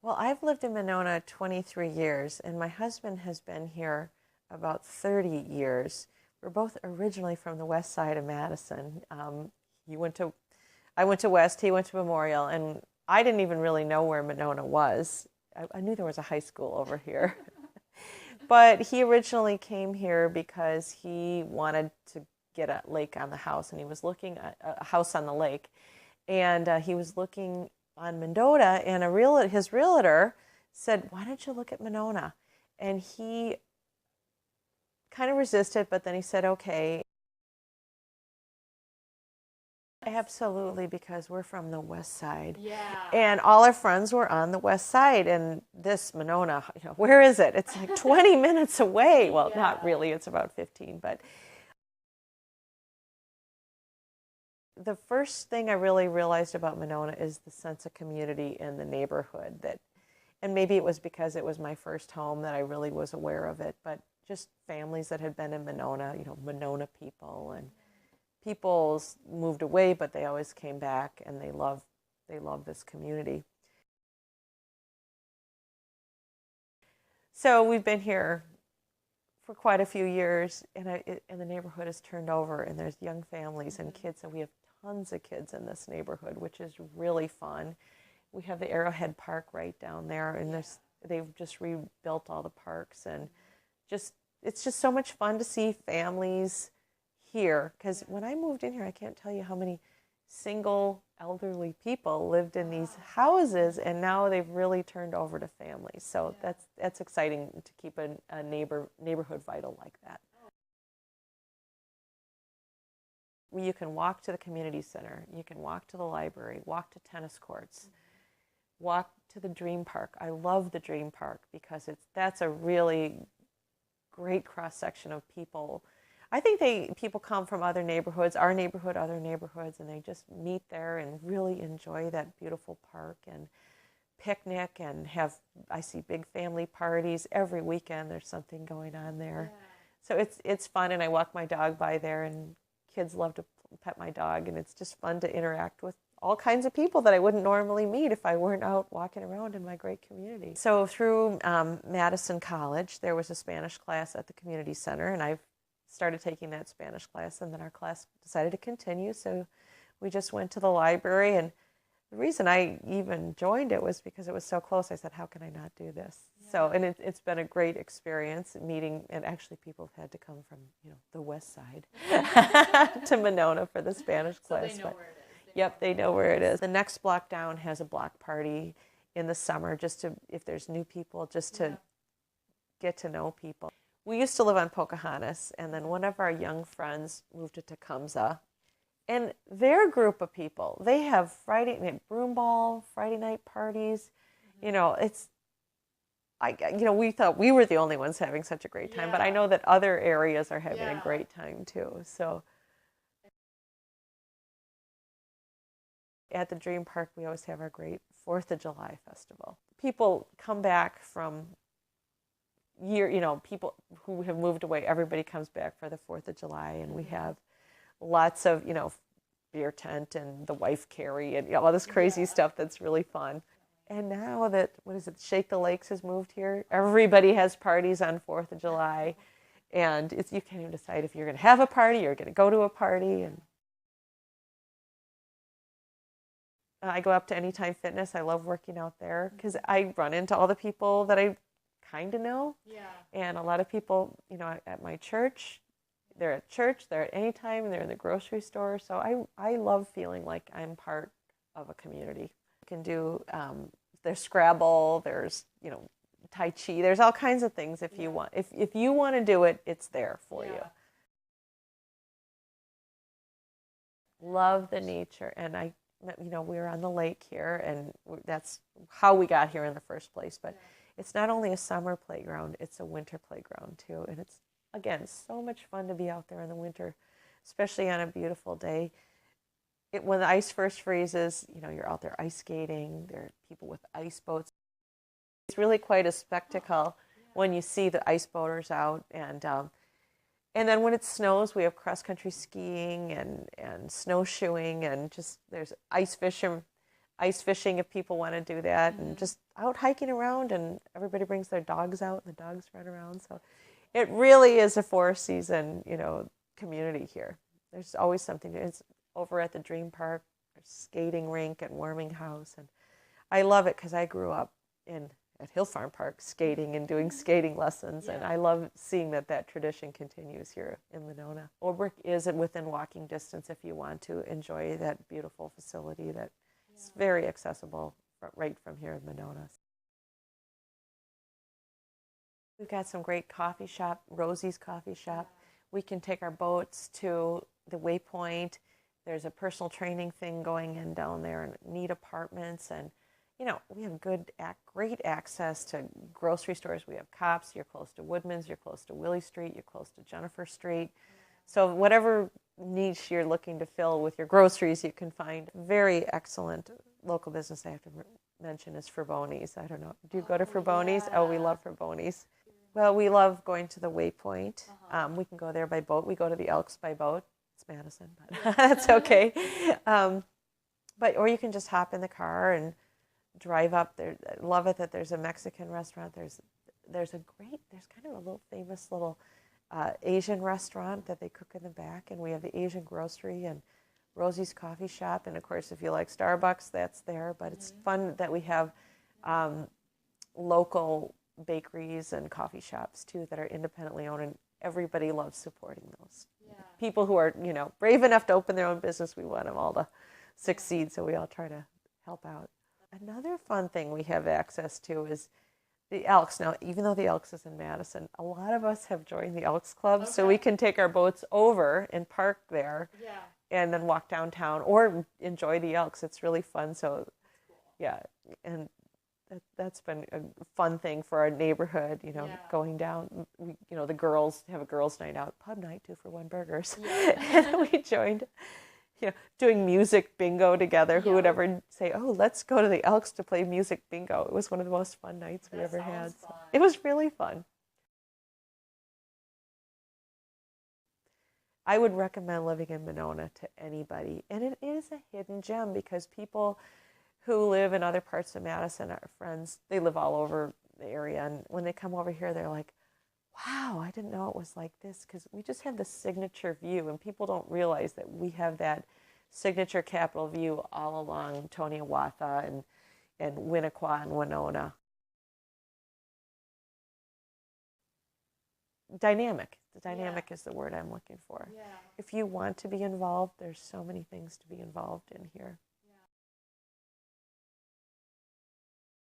Well, I've lived in Monona 23 years, and my husband has been here about 30 years. We're both originally from the west side of Madison. He went to, I went to West, he went to Memorial, and I didn't even really know where Monona was. I knew there was a high school over here. But he originally came here because he wanted to get a lake on the house, and he was looking at a house on the lake. And he was looking on Mendota, and his realtor said, "Why don't you look at Monona?" And he kind of resisted, but then he said, "Okay." Absolutely, because we're from the west side. Yeah. And all our friends were on the west side. And this Monona, where is it? It's like 20 minutes away. Well, Yeah. not really, it's about 15. But the first thing I really realized about Monona is the sense of community in the neighborhood. And maybe it was because it was my first home that I really was aware of it, but just families that had been in Monona, Monona people, and people's moved away, but they always came back, and they love this community. So we've been here for quite a few years, and the neighborhood has turned over, and there's young families and kids, and we have tons of kids in this neighborhood, which is really fun. We have the Arrowhead Park right down there, and they've just rebuilt all the parks, and it's just so much fun to see families here, because when I moved in here, I can't tell you how many single elderly people lived in these houses, and now they've really turned over to families. So that's exciting to keep a neighborhood vital like that. You can walk to the community center, you can walk to the library, walk to tennis courts, walk to the Dream Park. I love the Dream Park because that's a really great cross section of people. I think people come from other neighborhoods, our neighborhood, other neighborhoods, and they just meet there and really enjoy that beautiful park and picnic and I see big family parties every weekend. There's something going on there. Yeah. So it's fun, and I walk my dog by there, and kids love to pet my dog, and it's just fun to interact with all kinds of people that I wouldn't normally meet if I weren't out walking around in my great community. So through Madison College, there was a Spanish class at the community center, and I've started taking that Spanish class, and then our class decided to continue, so we just went to the library. And the reason I even joined it was because it was so close. I said, how can I not do this? Yeah. So, and it's been a great experience meeting, and actually people have had to come from the west side to Monona for the Spanish class. So they know where it is. Yep, they know where it is. The next block down has a block party in the summer, if there's new people, just to get to know people. We used to live on Pocahontas, and then one of our young friends moved to Tecumseh. And their group of people, they have Friday night broom ball, Friday night parties. We thought we were the only ones having such a great time, but I know that other areas are having a great time too. So at the Dream Park, we always have our great 4th of July festival. People come back from people who have moved away, everybody comes back for the 4th of July, and we have lots of, beer tent and the wife carry and all this crazy stuff that's really fun. And now that, Shake the Lakes has moved here, everybody has parties on 4th of July, and you can't even decide if you're going to have a party or going to go to a party. And I go up to Anytime Fitness. I love working out there because I run into all the people that I kind of know. Yeah. And a lot of people, at my church, they're at church, they're at Anytime, they're in the grocery store. So I love feeling like I'm part of a community. You can do, there's Scrabble, there's, Tai Chi, there's all kinds of things if you want. If you want to do it, it's there for you. Love the nature. And we were on the lake here, and that's how we got here in the first place. But it's not only a summer playground, it's a winter playground too. And it's, again, so much fun to be out there in the winter, especially on a beautiful day. When the ice first freezes, you're out there ice skating. There are people with ice boats. It's really quite a spectacle when you see the ice boaters out. And then when it snows, we have cross-country skiing and snowshoeing, and just there's ice ice fishing if people want to do that, and just out hiking around, and everybody brings their dogs out and the dogs run around. So it really is a four-season, community here. There's always something. It's over at the Dream Park, there's skating rink and warming house, and I love it because I grew up at Hill Farm Park skating and doing skating lessons, and I love seeing that tradition continues here in Monona. Olbrich is within walking distance if you want to enjoy that beautiful facility that is very accessible right from here in Monona. We've got some great coffee shop, Rosie's Coffee Shop. We can take our boats to the Waypoint. There's a personal training thing going in down there, and neat apartments, and we have great access to grocery stores. We have Cops. You're close to Woodman's. You're close to Willie Street. You're close to Jennifer Street. So whatever niche you're looking to fill with your groceries, you can find. Very excellent local business I have to mention is Fraboni's. I don't know. Do you go to Fraboni's? Yeah. Oh, we love Fraboni's. Well, we love going to the Waypoint. We can go there by boat. We go to the Elks by boat. It's Madison, but that's okay. Or you can just hop in the car and drive up there. I love it that there's a Mexican restaurant. There's kind of a little famous little Asian restaurant that they cook in the back, and we have the Asian grocery and Rosie's Coffee Shop, and of course if you like Starbucks, that's there. But it's fun that we have local bakeries and coffee shops too that are independently owned, and everybody loves supporting those. People who are brave enough to open their own business. We want them all to succeed, so we all try to help out. Another fun thing we have access to is the Elks. Now, even though the Elks is in Madison, a lot of us have joined the Elks Club, so we can take our boats over and park there, and then walk downtown or enjoy the Elks. It's really fun. So, and that's been a fun thing for our neighborhood. Going down. The girls have a girls' night out, pub night, 2 for $1 burgers, and we joined. Doing music bingo together. Who would ever say, oh, let's go to the Elks to play music bingo? It was one of the most fun nights we ever had. So it was really fun. I would recommend living in Monona to anybody. And it is a hidden gem because people who live in other parts of Madison, our friends, they live all over the area. And when they come over here, they're like, wow, I didn't know it was like this, because we just have the signature view, and people don't realize that we have that signature Capitol view all along Toniawatha and Winnequa and Winona. Dynamic. The dynamic is the word I'm looking for. If you want to be involved, there's so many things to be involved in here.